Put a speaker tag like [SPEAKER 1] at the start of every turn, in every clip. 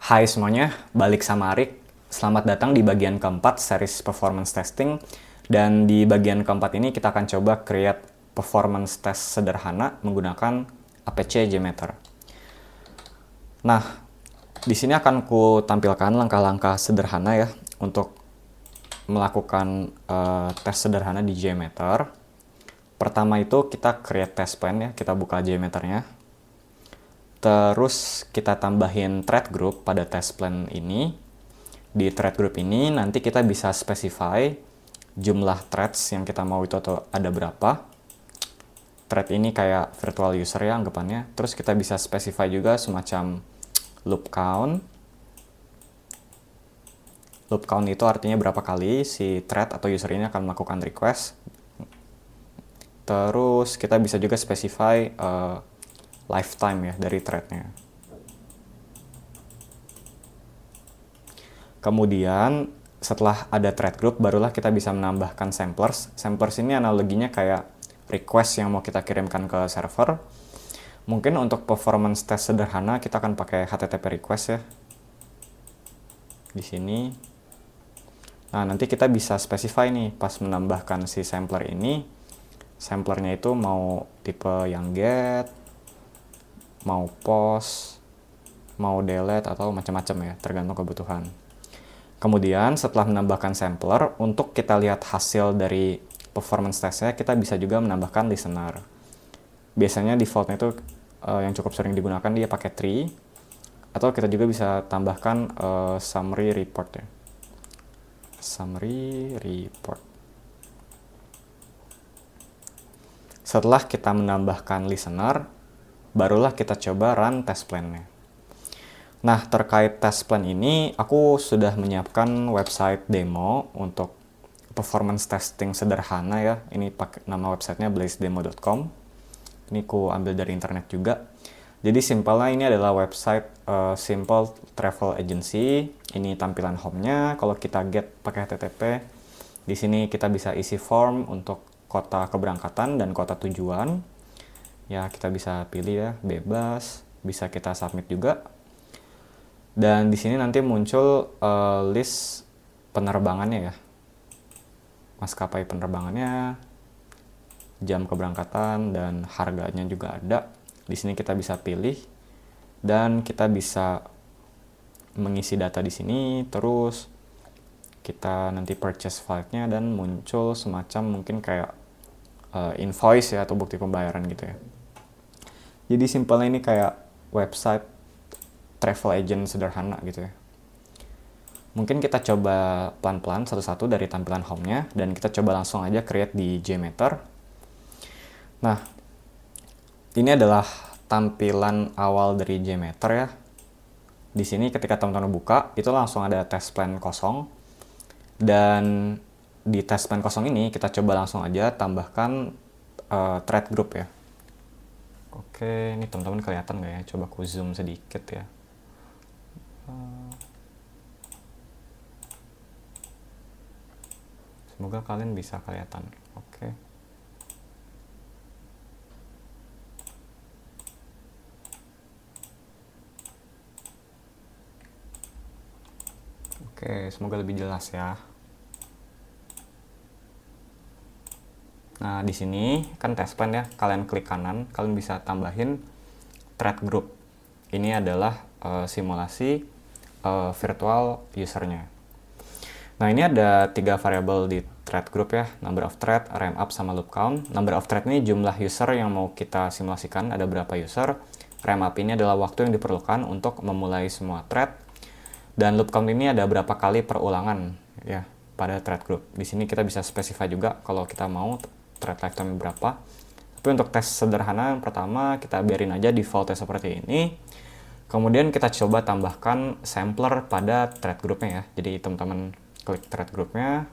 [SPEAKER 1] Hai semuanya, balik sama Arik. Selamat datang di bagian keempat series performance testing. Dan di bagian keempat ini kita akan coba create performance test sederhana menggunakan APC JMeter. Nah, di sini akan ku tampilkan langkah-langkah sederhana ya untuk melakukan tes sederhana di JMeter. Pertama itu kita create test plan ya, kita buka JMeternya. Terus kita tambahin thread group pada test plan ini. Di thread group ini nanti kita bisa specify jumlah threads yang kita mau itu atau ada berapa. Thread ini kayak virtual user ya anggapannya. Terus kita bisa specify juga semacam loop count. Loop count itu artinya berapa kali si thread atau user ini akan melakukan request. Terus kita bisa juga specify lifetime ya dari threadnya. Kemudian setelah ada thread group barulah kita bisa menambahkan samplers. Samplers ini analoginya kayak request yang mau kita kirimkan ke server. Mungkin untuk performance test sederhana kita akan pakai HTTP request ya. Di sini. Nah, nanti kita bisa specify nih pas menambahkan si sampler ini. Samplernya itu mau tipe yang get, mau post, mau delete atau macam-macam ya, tergantung kebutuhan. Kemudian setelah menambahkan sampler, untuk kita lihat hasil dari performance testnya, kita bisa juga menambahkan listener. Biasanya defaultnya itu yang cukup sering digunakan dia pakai tree, atau kita juga bisa tambahkan summary report ya. Summary report. Setelah kita menambahkan listener, barulah kita coba run test plan-nya. Nah, terkait test plan ini, aku sudah menyiapkan website demo untuk performance testing sederhana ya. Ini pakai nama websitenya blazedemo.com. Ini ku ambil dari internet juga. Jadi simpelnya ini adalah website simple travel agency. Ini tampilan home-nya. Kalau kita get pakai HTTP, di sini kita bisa isi form untuk kota keberangkatan dan kota tujuan. Ya, kita bisa pilih ya, bebas. Bisa kita submit juga. Dan di sini nanti muncul list penerbangannya ya. Maskapai penerbangannya, jam keberangkatan, dan harganya juga ada. Di sini kita bisa pilih dan kita bisa mengisi data di sini. Terus kita nanti purchase file-nya dan muncul semacam mungkin kayak invoice ya atau bukti pembayaran gitu ya. Jadi simpelnya ini kayak website travel agent sederhana gitu ya. Mungkin kita coba pelan-pelan satu-satu dari tampilan home-nya dan kita coba langsung aja create di JMeter. Nah, ini adalah tampilan awal dari JMeter ya. Di sini ketika teman-teman buka, itu langsung ada test plan kosong. Dan di test plan kosong ini kita coba langsung aja tambahkan thread group ya. Oke, ini teman-teman kelihatan nggak ya? Coba aku zoom sedikit ya. Semoga kalian bisa kelihatan. Oke. Oke, semoga lebih jelas ya. Nah, di sini kan test plan ya. Kalian klik kanan, kalian bisa tambahin thread group. Ini adalah simulasi virtual usernya. Nah, ini ada 3 variabel di thread group ya. Number of thread, ramp up, sama loop count. Number of thread ini jumlah user yang mau kita simulasikan, ada berapa user. Ramp up ini adalah waktu yang diperlukan untuk memulai semua thread. Dan loop count ini ada berapa kali perulangan ya pada thread group. Di sini kita bisa specify juga kalau kita mau thread lifetime berapa. Tapi untuk tes sederhana pertama kita biarin aja defaultnya seperti ini. Kemudian kita coba tambahkan sampler pada thread groupnya ya. Jadi teman-teman klik thread groupnya,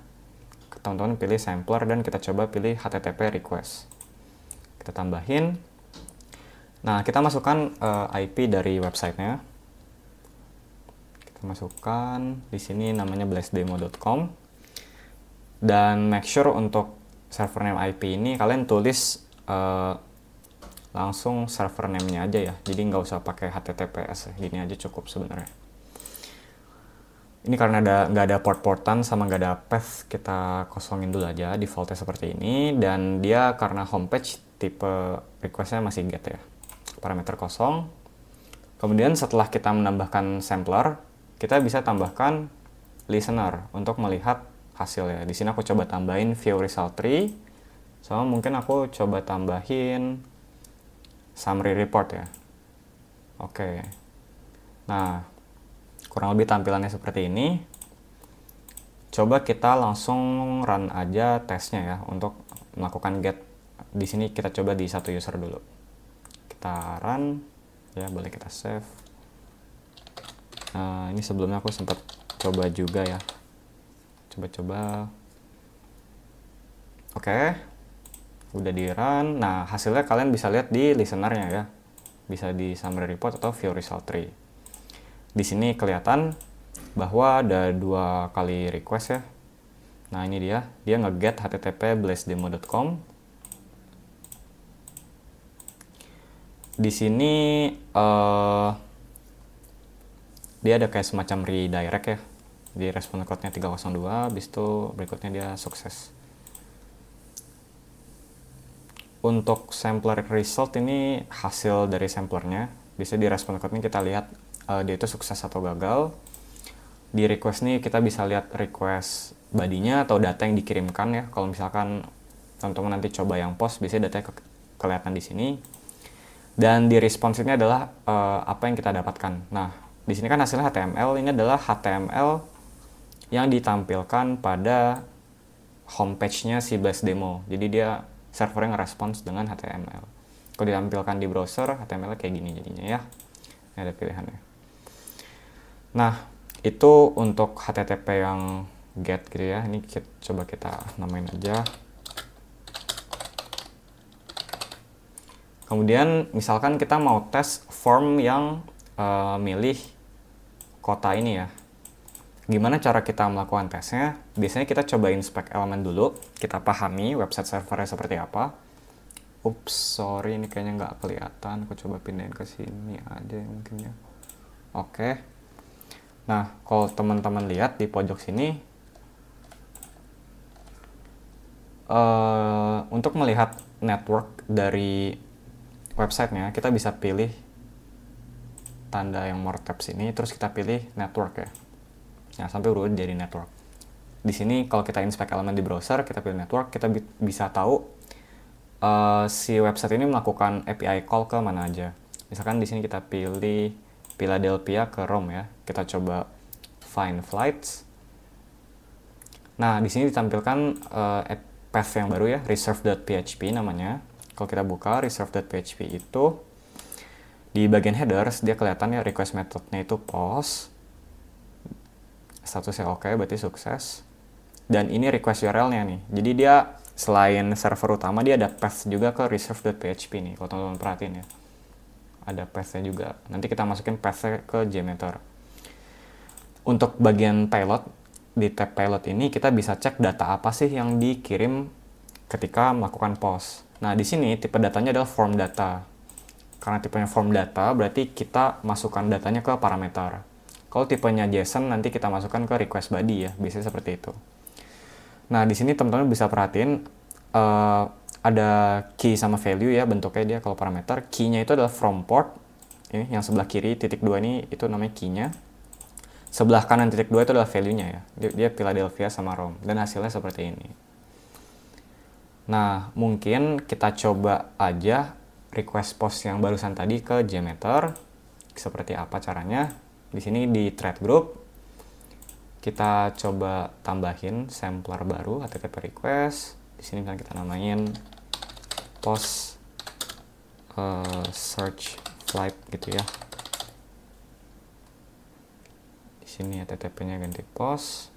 [SPEAKER 1] teman-teman pilih sampler dan kita coba pilih HTTP request. Kita tambahin. Nah, kita masukkan IP dari websitenya. Kita masukkan di sini namanya blazedemo.com. Dan make sure untuk server name IP ini kalian tulis langsung server name-nya aja ya. Jadi nggak usah pakai HTTPS ya. Gini aja cukup sebenarnya. Ini karena nggak ada port-portan sama nggak ada path, kita kosongin dulu aja, defaultnya seperti ini. Dan dia karena homepage, tipe requestnya masih get ya, parameter kosong. Kemudian setelah kita menambahkan sampler, kita bisa tambahkan listener untuk melihat hasilnya. Di sini aku coba tambahin view result tree, sama mungkin aku coba tambahin summary report ya. Oke. Nah, kurang lebih tampilannya seperti ini. Coba kita langsung run aja tesnya ya untuk melakukan get. Di sini kita coba di satu user dulu. Kita run, ya boleh kita save. Nah, ini sebelumnya aku sempat coba juga ya. Coba-coba. Oke, udah di run. Nah, hasilnya kalian bisa lihat di listenernya ya. Bisa di summary report atau view result tree. Di sini kelihatan bahwa ada 2 kali request ya. Nah, ini dia nge-get http blastdemo.com. Di sini dia ada kayak semacam redirect ya. Di respon code-nya 302, habis itu berikutnya dia sukses. Untuk sampler result ini hasil dari samplernya. Bisa di respon code-nya kita lihat dia itu sukses atau gagal. Di request nih kita bisa lihat request body-nya atau data yang dikirimkan ya. Kalau misalkan teman-teman nanti coba yang post, biasanya datanya kelihatan di sini. Dan di response ini adalah apa yang kita dapatkan. Nah, di sini kan hasilnya HTML. Ini adalah HTML yang ditampilkan pada homepage-nya si Blast Demo. Jadi dia servernya ngerespons dengan HTML. Kalau ditampilkan di browser, HTML kayak gini jadinya ya. Ini ada pilihannya. Nah, itu untuk HTTP yang get gitu ya. Ini coba kita namain aja. Kemudian misalkan kita mau tes form yang milih kota ini ya. Gimana cara kita melakukan tesnya? Biasanya kita cobain spek elemen dulu. Kita pahami website servernya seperti apa. Ups, sorry ini kayaknya nggak kelihatan. Aku coba pindahin ke sini aja mungkin ya. Oke. Nah, kalau teman-teman lihat di pojok sini, untuk melihat network dari websitenya, kita bisa pilih tanda yang more tabs ini, terus kita pilih network ya. Nah, sampai urut jadi network. Di sini kalau kita inspect elemen di browser, kita pilih network, kita bisa tahu si website ini melakukan API call ke mana aja. Misalkan di sini kita pilih Philadelphia ke Rome ya. Kita coba find flights. Nah, di sini ditampilkan path yang baru ya, reserve.php namanya. Kalau kita buka reserve.php itu di bagian headers dia kelihatan ya request methodnya itu post. Statusnya oke, berarti sukses. Dan ini request URL-nya nih. Jadi dia selain server utama dia ada path juga ke reserve.php nih. Kalau teman-teman perhatiin ya. Ada path-nya juga. Nanti kita masukin path-nya ke Jmeter. Untuk bagian payload, di tab payload ini kita bisa cek data apa sih yang dikirim ketika melakukan post. Nah, di sini tipe datanya adalah form data. Karena tipenya form data, berarti kita masukkan datanya ke parameter. Kalau tipenya JSON, nanti kita masukkan ke request body ya, biasanya seperti itu. Nah, di sini teman-teman bisa perhatiin ada key sama value ya, bentuknya dia kalau parameter. Key-nya itu adalah from port. Ini yang sebelah kiri titik 2 ini itu namanya key-nya. Sebelah kanan titik 2 itu adalah value-nya ya. Dia Philadelphia sama Rome dan hasilnya seperti ini. Nah, mungkin kita coba aja request post yang barusan tadi ke Jmeter. Seperti apa caranya? Di sini di thread group kita coba tambahin sampler baru HTTP request. Di sini kan kita namain post search flight gitu ya. Di sini HTTP-nya ganti post.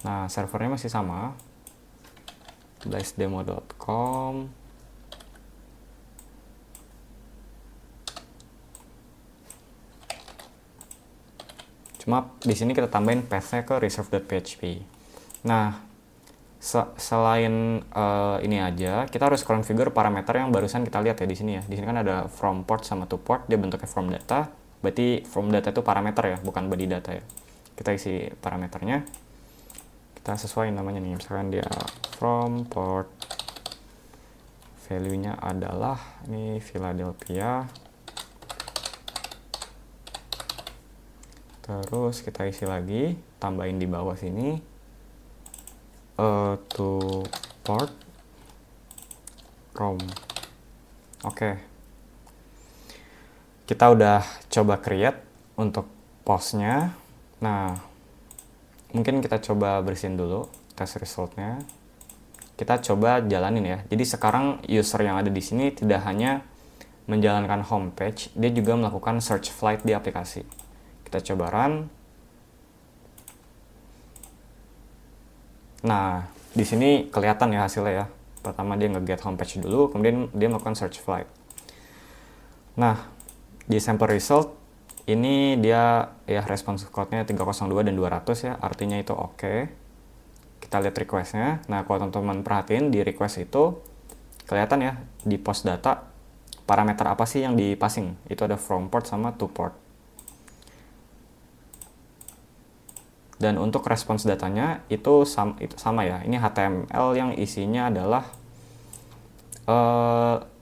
[SPEAKER 1] Nah, servernya masih sama. blastdemo.com. Cuma di sini kita tambahin path-nya ke reserve.php. Nah, selain ini aja, kita harus configure parameter yang barusan kita lihat ya di sini ya. Di sini kan ada from port sama to port, dia bentuknya from data. Berarti from data itu parameter ya, bukan body data ya. Kita isi parameternya. Kita sesuai namanya nih, misalkan dia from port, value-nya adalah ini Philadelphia. Terus kita isi lagi, tambahin di bawah sini to port Rome. Oke. Kita udah coba create untuk postnya. Nah, mungkin kita coba bersihin dulu test resultnya. Kita coba jalanin ya. Jadi sekarang user yang ada di sini tidak hanya menjalankan homepage, dia juga melakukan search flight di aplikasi. Kita coba run. Nah, di sini kelihatan ya hasilnya ya. Pertama dia nge-get homepage dulu, kemudian dia melakukan search flight. Nah, di sample result ini dia ya response code-nya 302 dan 200 ya, artinya itu oke. Kita lihat request-nya. Nah, kalau teman-teman perhatiin di request itu kelihatan ya di post data parameter apa sih yang di-passing. Itu ada from port sama to port. Dan untuk response datanya itu sama ya. Ini HTML yang isinya adalah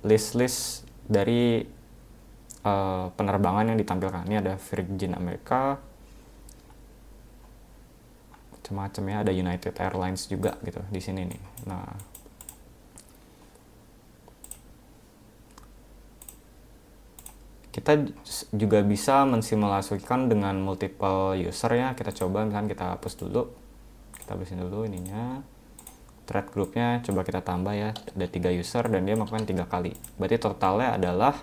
[SPEAKER 1] list-list dari penerbangan yang ditampilkan. Ini ada Virgin America, macam-macam ya, ada United Airlines juga gitu di sini nih. Nah, kita juga bisa mensimulasikan dengan multiple user ya. Kita coba misalkan kita hapus dulu, kita hapusin dulu ininya. Thread groupnya coba kita tambah ya, ada 3 user dan dia melakukan 3 kali. Berarti totalnya adalah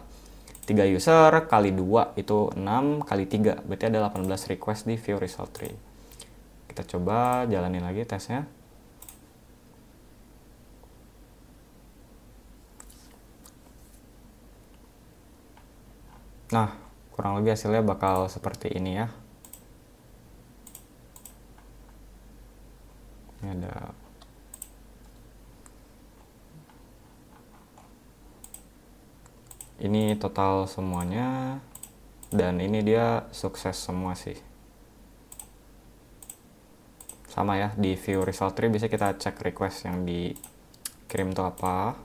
[SPEAKER 1] 3 user kali 2 itu 6 kali 3, berarti ada 18 request di view result tree. Kita coba jalanin lagi tesnya. Nah, kurang lebih hasilnya bakal seperti ini ya. Ini ada ini total semuanya, dan ini dia sukses semua sih. Sama ya, di view result tree bisa kita cek request yang dikirim itu apa,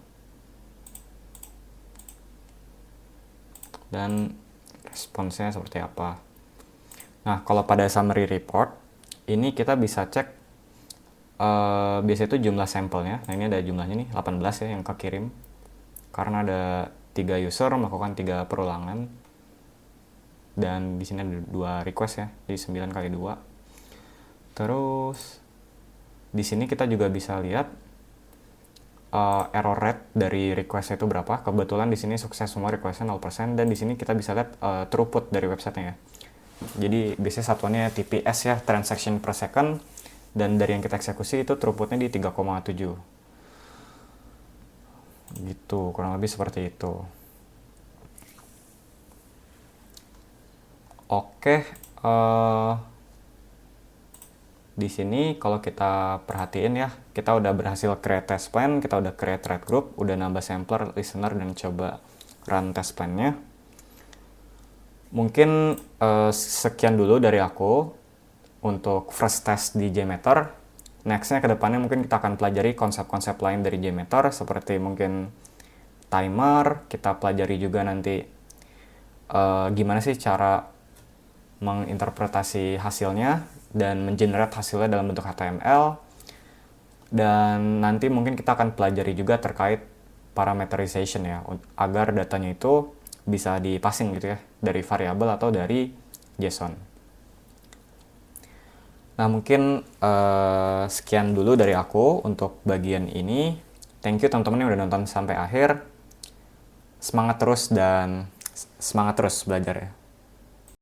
[SPEAKER 1] dan responsnya seperti apa. Nah, kalau pada summary report ini kita bisa cek biasanya itu jumlah sampelnya. Nah, ini ada jumlahnya nih 18 ya yang kekirim, karena ada 3 user melakukan 3 perulangan, dan di sini ada 2 request ya, jadi 9 kali 2. Terus di sini kita juga bisa lihat error rate dari request itu berapa. Kebetulan di sini sukses semua requestnya 0%, dan di sini kita bisa lihat throughput dari websitenya ya. Jadi biasanya satuannya TPS ya, transaction per second, dan dari yang kita eksekusi itu throughputnya di 3,7. Gitu, kurang lebih seperti itu. Oke, di sini kalau kita perhatiin ya, kita udah berhasil create test plan, kita udah create thread group, udah nambah sampler, listener, dan coba run test plan-nya. Mungkin sekian dulu dari aku untuk first test di JMeter. Nextnya ke depannya mungkin kita akan pelajari konsep-konsep lain dari JMeter, seperti mungkin timer. Kita pelajari juga nanti gimana sih cara menginterpretasi hasilnya dan mengenerate hasilnya dalam bentuk HTML. Dan nanti mungkin kita akan pelajari juga terkait parameterization ya, agar datanya itu bisa dipassing gitu ya, dari variabel atau dari JSON. Nah, mungkin sekian dulu dari aku untuk bagian ini. Thank you teman-teman yang udah nonton sampai akhir. Semangat terus dan semangat terus belajar ya.